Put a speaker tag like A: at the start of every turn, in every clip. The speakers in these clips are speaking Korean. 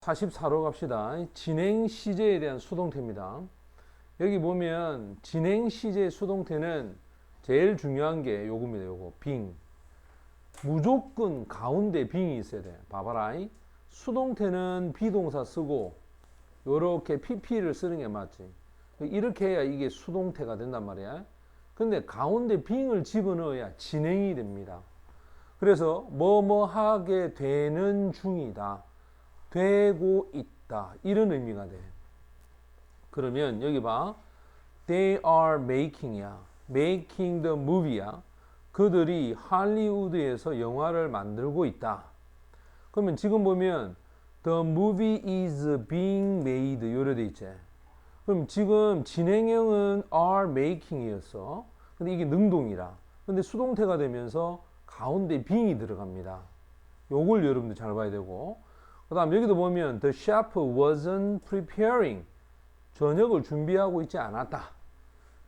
A: 44로 갑시다. 진행 시제에 대한 수동태입니다. 여기 보면 진행 시제 수동태는 제일 중요한 게 요겁니다. 요거 빙. 무조건 가운데 빙이 있어야 돼. 봐봐라. 수동태는 비동사 쓰고 요렇게 pp를 쓰는 게 맞지. 이렇게 해야 이게 수동태가 된단 말이야. 근데 가운데 빙을 집어넣어야 진행이 됩니다. 그래서 뭐뭐 하게 되는 중이다. 되고 있다. 이런 의미가 돼. 그러면 여기 봐. They are making이야. Making the movie야. 그들이 할리우드에서 영화를 만들고 있다. 그러면 지금 보면 The movie is being made 요래 돼 있지. 그럼 지금 진행형은 are making이었어. 근데 이게 능동이라. 근데 수동태가 되면서 가운데 being이 들어갑니다. 요걸 여러분들 잘 봐야 되고. 그 다음 여기도 보면 The chef wasn't preparing. 저녁을 준비하고 있지 않았다.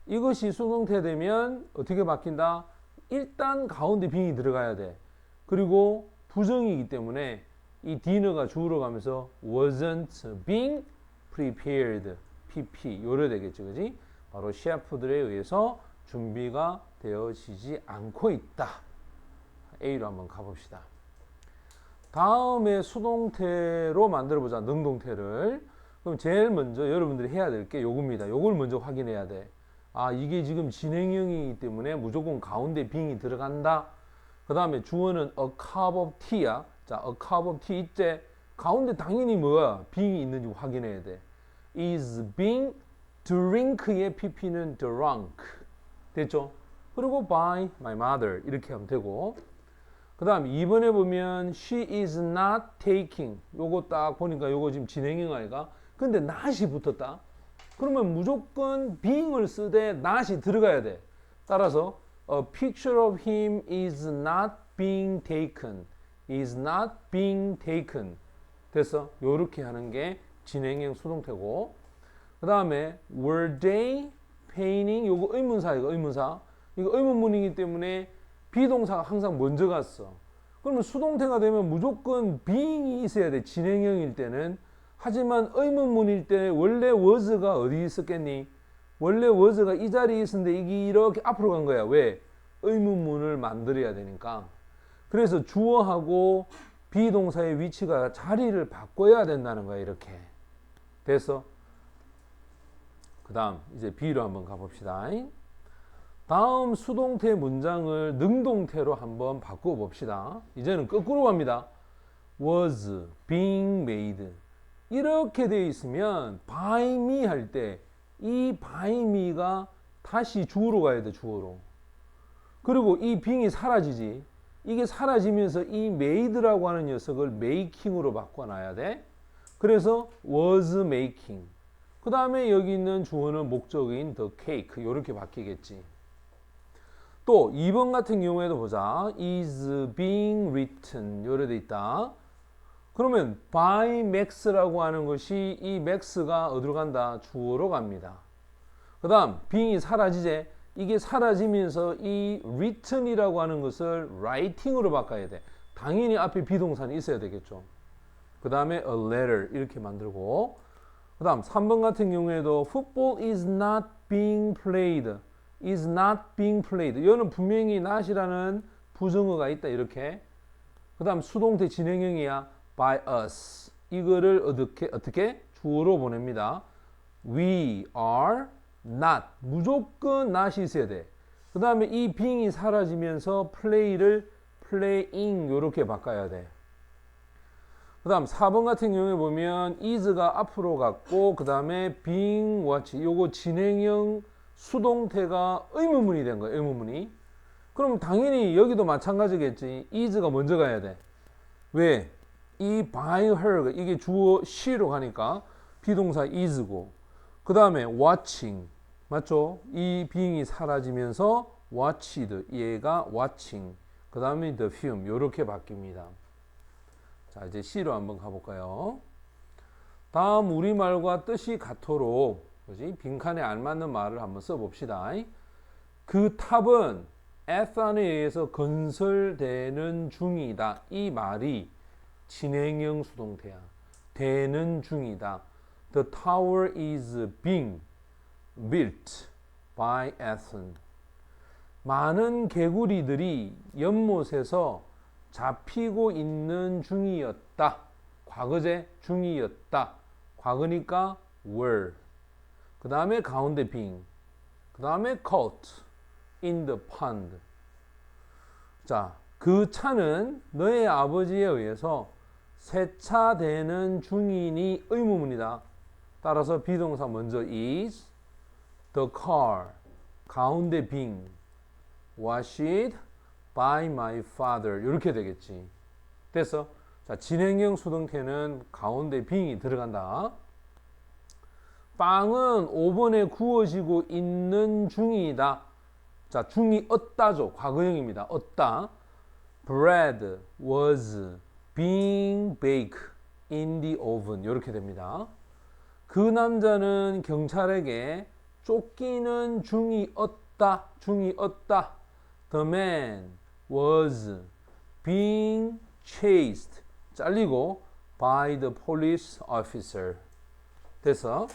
A: 이것이 수동태 되면 어떻게 바뀐다? 일단 가운데 빙이 들어가야 돼. 그리고 부정이기 때문에 이 dinner가 주어로 가면서 wasn't being prepared. pp 요래 되겠죠. 그지? 바로 셰프들에 의해서 준비가 되어지지 않고 있다. A로 한번 가봅시다. 다음에 수동태로 만들어보자. 능동태를. 그럼 제일 먼저 여러분들이 해야 될 게 요겁니다. 요걸 먼저 확인해야 돼. 아, 이게 지금 진행형이기 때문에 무조건 가운데 빙이 들어간다. 그 다음에 주어는 a cup of tea야. 자, a cup of tea 있지? 가운데 당연히 뭐야? 빙이 있는지 확인해야 돼. is being drink의 pp는 drunk. 됐죠? 그리고 by my mother. 이렇게 하면 되고. 그 다음 2번에 보면 she is not taking. 요거 딱 보니까 요거 지금 진행형 아이가? 근데 not이 붙었다. 그러면 무조건 being을 쓰되 not이 들어가야 돼. 따라서 a picture of him is not being taken. is not being taken. 됐어? 요렇게 하는 게 진행형 수동태고. 그 다음에 were they painting? 요거 의문사이고 의문사. 이거 의문문이기 때문에 비동사가 항상 먼저 갔어. 그러면 수동태가 되면 무조건 being이 있어야 돼. 진행형일 때는. 하지만 의문문일 때 원래 was가 어디 있었겠니? 원래 was가 이 자리에 있었는데 이게 이렇게 앞으로 간 거야. 왜? 의문문을 만들어야 되니까. 그래서 주어하고 비동사의 위치가 자리를 바꿔야 된다는 거야. 이렇게. 됐어? 그 다음 이제 B로 한번 가봅시다. 다음 수동태 문장을 능동태로 한번 바꿔봅시다. 이제는 거꾸로 갑니다. was being made. 이렇게 되어 있으면 by me 할 때 이 by me가 다시 주어로 가야 돼. 주어로. 그리고 이 being이 사라지지. 이게 사라지면서 이 made라고 하는 녀석을 making으로 바꿔놔야 돼. 그래서 was making. 그 다음에 여기 있는 주어는 목적인 the cake. 이렇게 바뀌겠지. 또 2번 같은 경우에도 보자. is being written 요래 돼 있다. 그러면 by max라고 하는 것이 이 max가 어디로 간다? 주어로 갑니다. 그 다음 being이 사라지제. 이게 사라지면서 이 written이라고 하는 것을 writing으로 바꿔야 돼. 당연히 앞에 비동사는 있어야 되겠죠. 그 다음에 a letter 이렇게 만들고. 그 다음 3번 같은 경우에도 football is not being played. is not being played. 이거는 분명히 not이라는 부정어가 있다. 이렇게. 그 다음 수동태 진행형이야. by us. 이거를 어떻게? 주어로 보냅니다. we are not. 무조건 not이 있어야 돼. 그 다음에 이 being이 사라지면서 play를 playing 이렇게 바꿔야 돼. 그 다음 4번 같은 경우에 보면 is가 앞으로 갔고 그 다음에 being watch. 요거 진행형 수동태가 의문문이 된 거예요. 의문문이. 그럼 당연히 여기도 마찬가지겠지. is가 먼저 가야 돼. 왜? 이 by her 이게 주어 she로 가니까 비동사 is고 그 다음에 watching 맞죠? 이 being이 사라지면서 watched 얘가 watching 그 다음에 the film 이렇게 바뀝니다. 자 이제 C로 한번 가볼까요? 다음 우리말과 뜻이 같도록 그지? 빈칸에 알맞는 말을 한번 써봅시다. 그 탑은 에탄에 의해서 건설되는 중이다. 이 말이 진행형 수동태야. 되는 중이다. The tower is being built by Athens. 많은 개구리들이 연못에서 잡히고 있는 중이었다. 과거제 중이었다. 과거니까 were. 그 다음에 가운데 being. 그 다음에 caught in the pond. 자, 그 차는 너의 아버지에 의해서 세차되는 중이니 의문문이다. 따라서 비동사 먼저 is, the car, 가운데 being, washed by my father. 이렇게 되겠지. 됐어? 자, 진행형 수동태는 가운데 being이 들어간다. 빵은 오븐에 구워지고 있는 중이다. 자, 중이었다죠. 과거형입니다. 었다. Bread was being baked in the oven. 이렇게 됩니다. 그 남자는 경찰에게 쫓기는 중이었다. 중이었다. The man was being chased. 잘리고 by the police officer. 됐어?